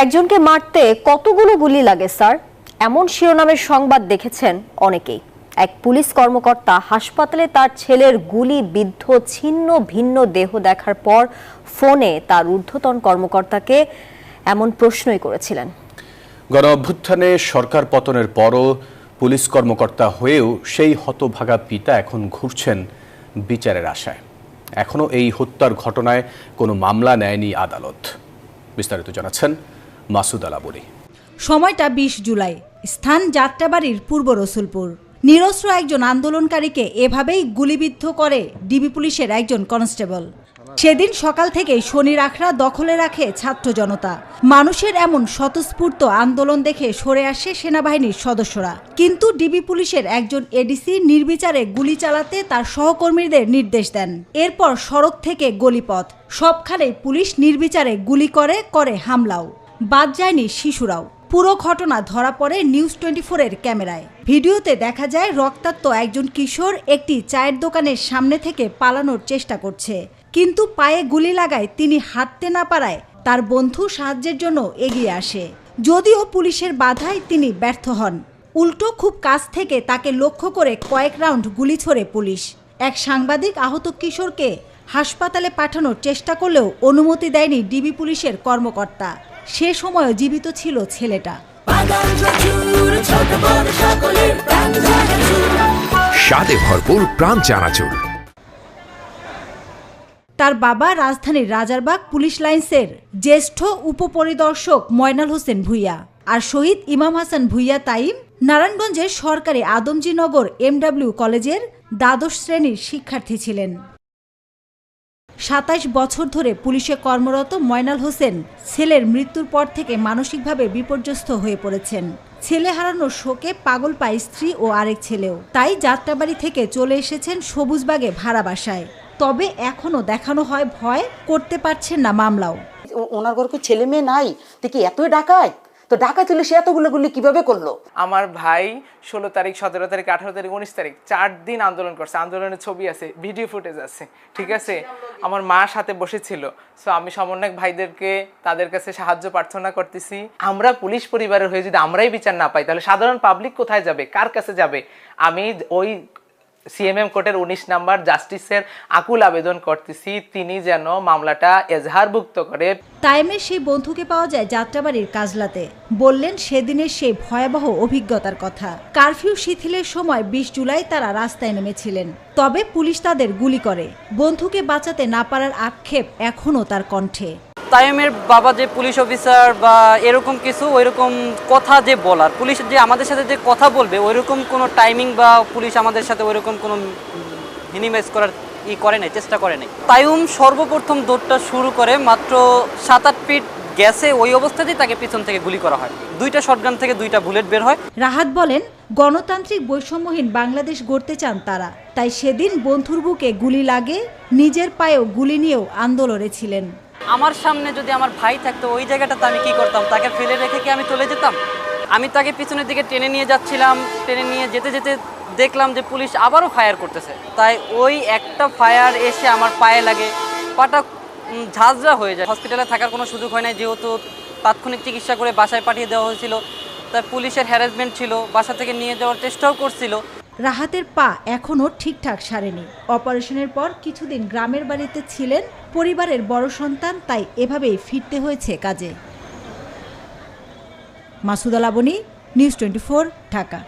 একজনকে মারতে কতগুলো গুলি লাগে স্যার, এমন শিরোনামের সংবাদ দেখেছেন অনেকেই। এক পুলিশ কর্মকর্তা হাসপাতালে তার ছেলের গুলিবিদ্ধ ছিন্ন ভিন্ন দেহ দেখার পর ফোনে তার ঊর্ধ্বতন কর্মকর্তাকে এমন প্রশ্নই করেছিলেন। গণ অভ্যুত্থানে সরকার পতনের পরও পুলিশ কর্মকর্তা হয়েও সেই হতভাগা পিতা এখন ঘুরছেন বিচারের আশায়। এখনো এই হত্যার ঘটনায় কোনো মামলা নেয়নি আদালত। বিস্তারিত জানাচ্ছেন মাসুদ আলা বলি। সময়টা ২০ জুলাই, স্থান যাত্রাবাড়ির পূর্ব রসুলপুর। নিরস্ত্র একজন আন্দোলনকারীকে এভাবেই গুলিবিদ্ধ করে ডিবি পুলিশের একজন কনস্টেবল। সেদিন সকাল থেকেই শনির আখড়া দখলে রাখে ছাত্র জনতা। মানুষের এমন স্বতঃস্ফূর্ত আন্দোলন দেখে সরে আসে সেনাবাহিনীর সদস্যরা, কিন্তু ডিবি পুলিশের একজন এডিসি নির্বিচারে গুলি চালাতে তার সহকর্মীদের নির্দেশ দেন। এরপর সড়ক থেকে গলিপথ সবখানে পুলিশ নির্বিচারে গুলি করে হামলাও। বাদ যায়নি শিশুরাও। পুরো ঘটনা ধরা পড়ে নিউজ 24-এর ক্যামেরায়। ভিডিওতে দেখা যায় রক্তাক্ত একজন কিশোর একটি চায়ের দোকানের সামনে থেকে পালানোর চেষ্টা করছে, কিন্তু পায়ে গুলি লাগায় তিনি হাঁটতে না পারায় তার বন্ধু সাহায্যের জন্য এগিয়ে আসে। যদিও পুলিশের বাধায় তিনি ব্যর্থ হন। উল্টো খুব কাছ থেকে তাকে লক্ষ্য করে কয়েক রাউন্ড গুলি ছোড়ে পুলিশ। এক সাংবাদিক আহত কিশোরকে হাসপাতালে পাঠানোর চেষ্টা করলেও অনুমতি দেয়নি ডিবি পুলিশের কর্মকর্তা। সে সময়ও জীবিত ছিল ছেলেটা। স্বাদে ভরপুর প্রাণ চানাচুর। তার বাবা রাজধানীর রাজারবাগ পুলিশ লাইন্সের জ্যেষ্ঠ উপপরিদর্শক ময়নাল হোসেন ভূঁইয়া আর শহীদ ইমাম হাসান ভূঁইয়া তাইম নারায়ণগঞ্জের সরকারি আদমজীনগর MW কলেজের দ্বাদশ শ্রেণীর শিক্ষার্থী ছিলেন। ২৭ বছর ধরে পুলিশে কর্মরত ময়নাল হোসেন ছেলের মৃত্যুর পর থেকে মানসিকভাবে বিপর্যস্ত হয়ে পড়েছেন। ছেলে হারানোর শোকে পাগল পায় স্ত্রী ও আরেক ছেলেও। তাই যাত্রাবাড়ি থেকে চলে এসেছেন সবুজবাগে ভাড়া বাসায়। তবে এখনো দেখানো হয় ভয়, করতে পারছেন না মামলাও। ওনার ঘরে ছেলে মেয়ে নাই, দেখি এতই ডাকায়, তো ডাকায় তুলে সে এতগুলো গুলি কিভাবে করলো? আমার ভাই 16 তারিখ, 17 তারিখ, 18 তারিখ, 19 তারিখ 4 দিন আন্দোলন করছে। আন্দোলনের ছবি আছে, ভিডিও ফুটেজ আছে, ঠিক আছে। আমার মা সাথে বসেছিল। সো আমি সমন্বয়ক ভাইদেরকে তাদের কাছে সাহায্য প্রার্থনা করতেছি। আমরা পুলিশ পরিবারের হয়ে যদি আমরাই বিচার না পাই, তাহলে সাধারণ পাবলিক কোথায় যাবে, কার কাছে যাবে? আমি ওই CMM কোর্টের 19 নাম্বার জাস্টিসের আকুল আবেদন করতেছি, তিনি যেন মামলাটা এজাহারভুক্ত করে। তাইমের সেই বন্ধুকে পাওয়া যায় যাত্রাবাড়ির কাজলাতে। বললেন সেদিনের সেই ভয়াবহ অভিজ্ঞতার কথা। কারফিউ শিথিলের সময় 20 জুলাই তারা রাস্তায় নেমেছিলেন, তবে পুলিশ তাদের গুলি করে। বন্ধুকে বাঁচাতে না পারার আক্ষেপ এখনও তার কণ্ঠে। তাইমের বাবা যে পুলিশ অফিসার বা এরকম কিছু ওইরকম কথা যে বলার, পুলিশ যে আমাদের সাথে যে কথা বলবে ওইরকম কোনো টাইমিং বা পুলিশ আমাদের সাথে ওইরকম কোনো মিনিমাইজ করার করে নাই, চেষ্টা করে নাই। তাইম সর্বপ্রথম দৌড়টা শুরু করে মাত্র 7-8 ফিট গেছে, ওই অবস্থাতেই তাকে পিছন থেকে গুলি করা হয়। 2টা শটগান থেকে 2টা বুলেট বের হয়। রাহাত বলেন, গণতান্ত্রিক বৈষম্যহীন বাংলাদেশ গড়তে চান তারা, তাই সেদিন বন্ধুর বুকে গুলি লাগে, নিজের পায়েও গুলি নিয়েও আন্দোলনে ছিলেন। আমার সামনে যদি আমার ভাই থাকতো, ওই জায়গাটাতে আমি কি করতাম? তাকে ফেলে রেখে কি আমি চলে যেতাম? আমি তাকে পিছনের দিকে টেনে নিয়ে যাচ্ছিলাম। টেনে নিয়ে যেতে যেতে দেখলাম যে পুলিশ আবারও ফায়ার করতেছে। তাই ওই একটা ফায়ার এসে আমার পায়ে লাগে, পাটা ঝাঁঝরা হয়ে যায়। হসপিটালে থাকার কোনো সুযোগ হয় না, যেহেতু তাৎক্ষণিক চিকিৎসা করে বাসায় পাঠিয়ে দেওয়া হয়েছিল। তাই পুলিশের হ্যারাসমেন্ট ছিল, বাসা থেকে নিয়ে যাওয়ার চেষ্টাও করছিল। রাহাতের পা এখনও ঠিকঠাক সারেনি। অপারেশনের পর কিছুদিন গ্রামের বাড়িতে ছিলেন। পরিবারের বড় সন্তান, তাই এভাবেই ফিরতে হয়েছে কাজে। মাসুদ আলা বনি, নিউজ 24, ঢাকা।